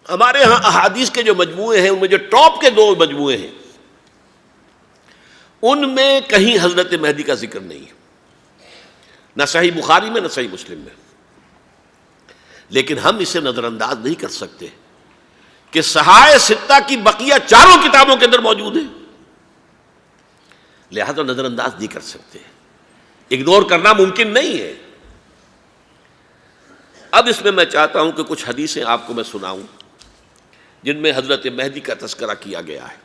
ہمارے ہاں احادیث کے جو مجموعے ہیں ان میں جو ٹاپ کے دو مجموعے ہیں ان میں کہیں حضرت مہدی کا ذکر نہیں ہے، نہ صحیح بخاری میں نہ صحیح مسلم میں. لیکن ہم اسے نظر انداز نہیں کر سکتے کہ صحائح ستہ کی بقیہ چاروں کتابوں کے اندر موجود ہے، لہذا نظر انداز نہیں کر سکتے، اگنور کرنا ممکن نہیں ہے. اب اس میں چاہتا ہوں کہ کچھ حدیثیں آپ کو میں سناؤں جن میں حضرت مہدی کا تذکرہ کیا گیا ہے.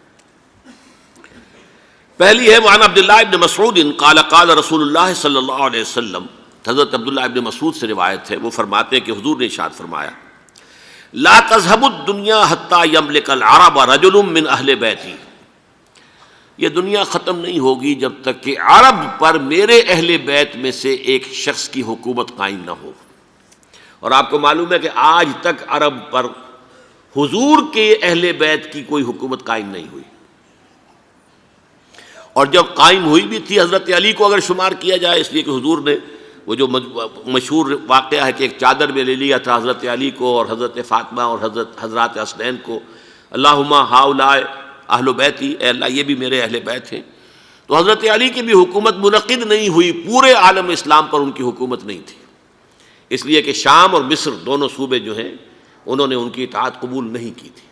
پہلی ہے وعن عبداللہ ابن مسعود قال قال رسول اللہ صلی اللہ علیہ وسلم. حضرت عبداللہ ابن مسعود سے روایت ہے، وہ فرماتے ہیں کہ حضور نے ارشاد فرمایا لا تذهب الدنيا حتى يملك العرب رجل من اہل بیتی. یہ دنیا ختم نہیں ہوگی جب تک کہ عرب پر میرے اہل بیت میں سے ایک شخص کی حکومت قائم نہ ہو. اور آپ کو معلوم ہے کہ آج تک عرب پر حضور کے اہل بیت کی کوئی حکومت قائم نہیں ہوئی، اور جب قائم ہوئی بھی تھی حضرت علی کو اگر شمار کیا جائے، اس لیے کہ حضور نے وہ جو مشہور واقعہ ہے کہ ایک چادر میں لے لیا تھا حضرت علی کو اور حضرت فاطمہ اور حضرات حسنین کو، اللہم ہؤلاء اہل بیتی، اے اللہ یہ بھی میرے اہل بیت ہیں. تو حضرت علی کی بھی حکومت منعقد نہیں ہوئی، پورے عالم اسلام پر ان کی حکومت نہیں تھی، اس لیے کہ شام اور مصر دونوں صوبے جو ہیں انہوں نے ان کی اطاعت قبول نہیں کی تھی.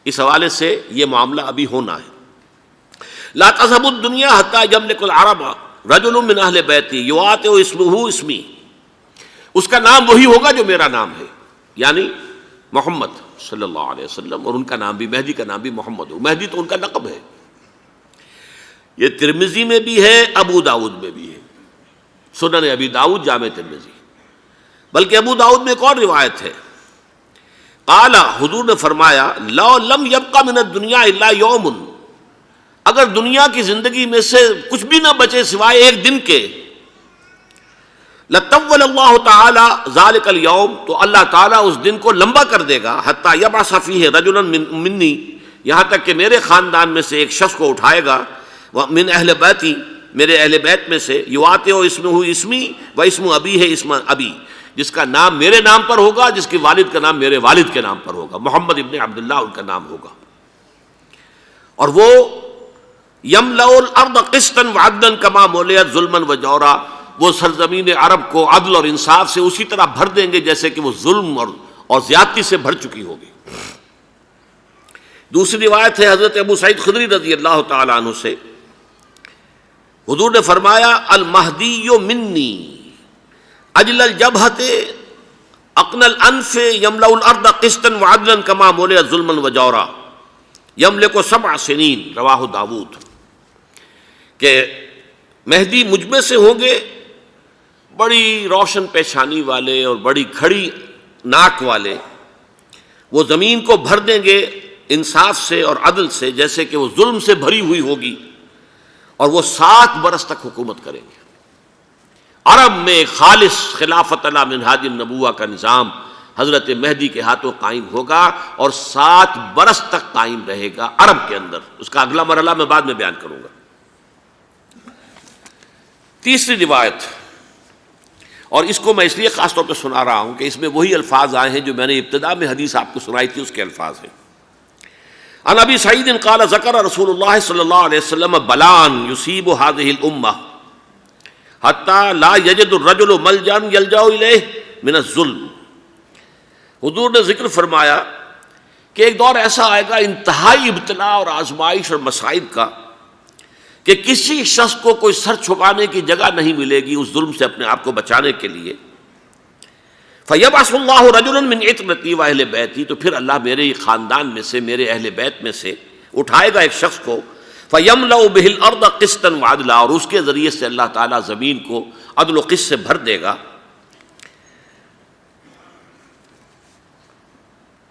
اس حوالے سے یہ معاملہ ابھی ہونا ہے. لا تذهب الدنيا حتى يملك العرب رجل من اہل بیتی یواطئ اسمہ اسمی، اس کا نام وہی ہوگا جو میرا نام ہے، یعنی محمد صلی اللہ علیہ وسلم، اور ان کا نام بھی مہدی کا نام بھی محمد ہو. مہدی تو ان کا لقب ہے. یہ ترمذی میں بھی ہے، ابو داؤد میں بھی ہے، سنن ابی داؤد جامع ترمذی. بلکہ ابو داؤد میں ایک اور روایت ہے، قال حضور نے فرمایا لو لم يبق من الدنيا الا يوم، اگر دنیا کی زندگی میں سے کچھ بھی نہ بچے سوائے ایک دن کے، لطول اللہ تعالی ذلک اليوم، تو اللہ تعالیٰ اس دن کو لمبا کر دے گا، حتی یبعث فیہ رجلا منی، یہاں تک کہ میرے خاندان میں سے ایک شخص کو اٹھائے گا، من اہل بیتی، میرے اہل بیت میں سے، یواطئ اسمہ اسمی و اسم ابی ہے اسم ابی، جس کا نام میرے نام پر ہوگا، جس کے والد کا نام میرے والد کے نام پر ہوگا، محمد ابن عبداللہ ان کا نام ہوگا. اور وہ یملأ الارض قسطا وعدلا کما ملئت ظلما وجورا، وہ سرزمین عرب کو عدل اور انصاف سے اسی طرح بھر دیں گے جیسے کہ وہ ظلم اور زیادتی سے بھر چکی ہوگی. دوسری روایت ہے حضرت ابو سعید خدری رضی اللہ تعالی عنہ سے، حضور نے فرمایا المہدی منی اجل الجبہۃ اقن الانف یملأ الارض قسطا وعدلا کما ملئت ظلما وجورا یملک 7 سنین، رواہ داود. کہ مہدی مجھ میں سے ہوں گے بڑی روشن پیشانی والے اور بڑی کھڑی ناک والے، وہ زمین کو بھر دیں گے انصاف سے اور عدل سے جیسے کہ وہ ظلم سے بھری ہوئی ہوگی، اور وہ 7 برس تک حکومت کریں گے. عرب میں خالص خلافت علی منہاج النبوہ کا نظام حضرت مہدی کے ہاتھوں قائم ہوگا، اور 7 برس تک قائم رہے گا عرب کے اندر. اس کا اگلا مرحلہ میں بعد میں بیان کروں گا. تیسری روایت، اور اس کو میں اس لیے خاص طور پہ سنا رہا ہوں کہ اس میں وہی الفاظ آئے ہیں جو میں نے ابتدا میں حدیث آپ کو سنائی تھی، اس کے الفاظ ہیں. عن ابی سعید قال ذکر رسول اللہ صلی اللہ علیہ وسلم بلان یصیب هذه الامہ حتی لا یجد الرجل ملجا یلجا الیہ من الظلم. حضور نے ذکر فرمایا کہ ایک دور ایسا آئے گا انتہائی ابتلا اور آزمائش اور مصائب کا کہ کسی شخص کو کوئی سر چھپانے کی جگہ نہیں ملے گی اس ظلم سے اپنے آپ کو بچانے کے لیے. فَيَبْعَثُ اللَّهُ رَجُلًا مِّنْ عِتْرَتِي وَأَهْلِ بَيْتِي، تو پھر اللہ میرے خاندان میں سے، میرے اہل بیت میں سے اٹھائے گا ایک شخص کو، فَيَمْلَأُ بِهِ الْأَرْضَ قِسْطًا وَعَدْلًا، اور اس کے ذریعے سے اللہ تعالیٰ زمین کو عدل و قسط سے بھر دے گا.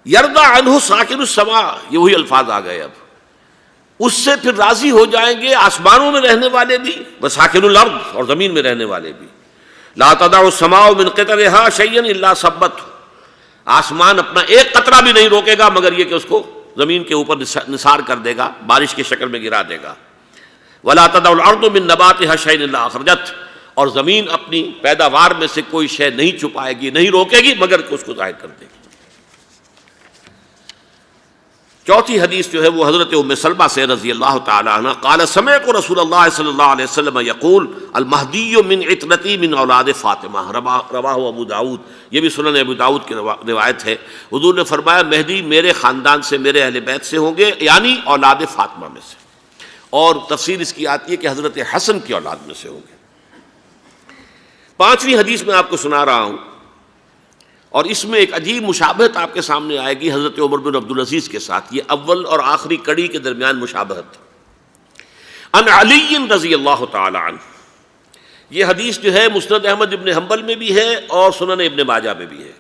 یرضى عنہ ساکن السماء، یہ وہی الفاظ آ گئے. اب اس سے پھر راضی ہو جائیں گے آسمانوں میں رہنے والے بھی، وساکن الارض، اور زمین میں رہنے والے بھی. لا تدع السماء من قطرها شيئا الا ثبته، آسمان اپنا ایک قطرہ بھی نہیں روکے گا مگر یہ کہ اس کو زمین کے اوپر نثار کر دے گا، بارش کی شکل میں گرا دے گا. ولا تدع الارض من نباتها شيئا الا اخرجت، اور زمین اپنی پیداوار میں سے کوئی شے نہیں چھپائے گی، نہیں روکے گی مگر کہ اس کو ظاہر کر دے گی. چوتھی حدیث جو ہے وہ حضرت ام سلمہ سے رضی اللہ تعالی عنہ قال سمعت رسول اللہ صلی اللہ علیہ وسلم یقول المہدی من عترتی من اولاد فاطمہ، رواہ ابو داؤد، یہ بھی سنن ابو داؤد کی روایت ہے۔ حضور نے فرمایا مہدی میرے خاندان سے، میرے اہل بیت سے ہوں گے، یعنی اولاد فاطمہ میں سے، اور تفسیر اس کی آتی ہے کہ حضرت حسن کی اولاد میں سے ہوں گے۔ پانچویں حدیث میں آپ کو سنا رہا ہوں، اور اس میں ایک عجیب مشابہت آپ کے سامنے آئے گی حضرت عمر بن عبدالعزیز کے ساتھ، یہ اول اور آخری کڑی کے درمیان مشابہت۔ ان علی رضی اللہ تعالی عنہ، یہ حدیث جو ہے مسند احمد ابن حنبل میں بھی ہے اور سنن ابن ماجہ میں بھی ہے۔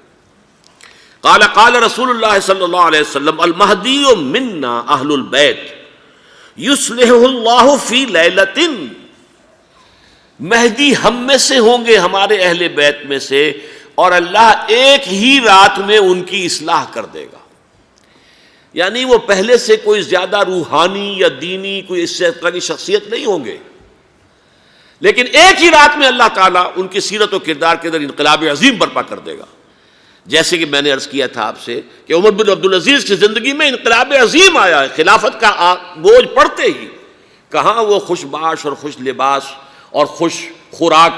قال قال رسول اللہ صلی اللہ علیہ وسلم المہدی منا اہل البیت یصلح اللہ فی لیلۃ، مہدی ہم میں سے ہوں گے، ہمارے اہل بیت میں سے، اور اللہ ایک ہی رات میں ان کی اصلاح کر دے گا۔ یعنی وہ پہلے سے کوئی زیادہ روحانی یا دینی کوئی اس طرح کی شخصیت نہیں ہوں گے، لیکن ایک ہی رات میں اللہ تعالیٰ ان کی سیرت و کردار کے اندر انقلاب عظیم برپا کر دے گا۔ جیسے کہ میں نے عرض کیا تھا آپ سے کہ عمر بن عبدالعزیز کی زندگی میں انقلاب عظیم آیا ہے، خلافت کا بوجھ پڑتے ہی کہاں وہ خوش باش اور خوش لباس اور خوش خوراک،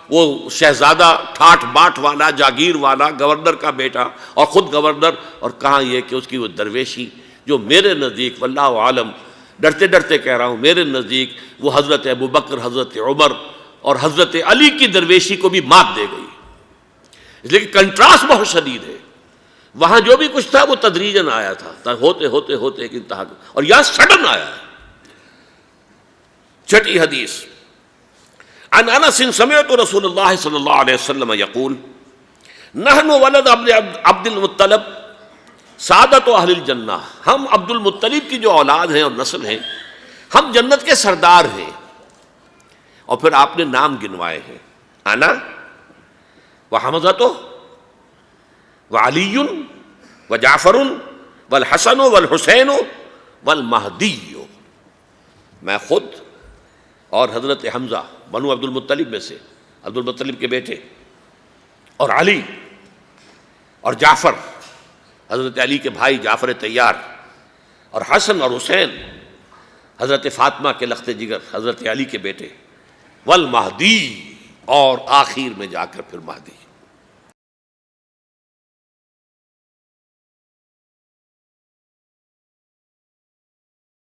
وہ شہزادہ ٹھاٹ باٹ والا، جاگیر والا، گورنر کا بیٹا اور خود گورنر، اور کہاں یہ کہ اس کی وہ درویشی جو میرے نزدیک واللہ عالم، ڈرتے ڈرتے کہہ رہا ہوں، میرے نزدیک وہ حضرت ابو بکر، حضرت عمر اور حضرت علی کی درویشی کو بھی مات دے گئی، اس لیے کہ کنٹراسٹ بہت شدید ہے۔ وہاں جو بھی کچھ تھا وہ تدریجاً آیا تھا، ہوتے ہوتے ہوتے ایک انتہا، اور یہاں سڈن آیا ہے۔ چھٹی حدیث عن انس سمعت رسول اللہ صلی اللہ علیہ وسلم یقول نحن ولد عبد المطلب سعادت اہل الجنہ، ہم عبد المطلب کی جو اولاد ہیں اور نسل ہیں، ہم جنت کے سردار ہیں۔ اور پھر آپ نے نام گنوائے ہیں، انا وحمزۃ وعلی وجعفر والحسن والحسین والمہدی، میں خود اور حضرت حمزہ بنو عبد المطلب میں سے، عبد المطلب کے بیٹے، اور علی اور جعفر حضرت علی کے بھائی جعفر طیار، اور حسن اور حسین حضرت فاطمہ کے لخت جگر حضرت علی کے بیٹے، والمہدی، اور آخر میں جا کر پھر مہدی۔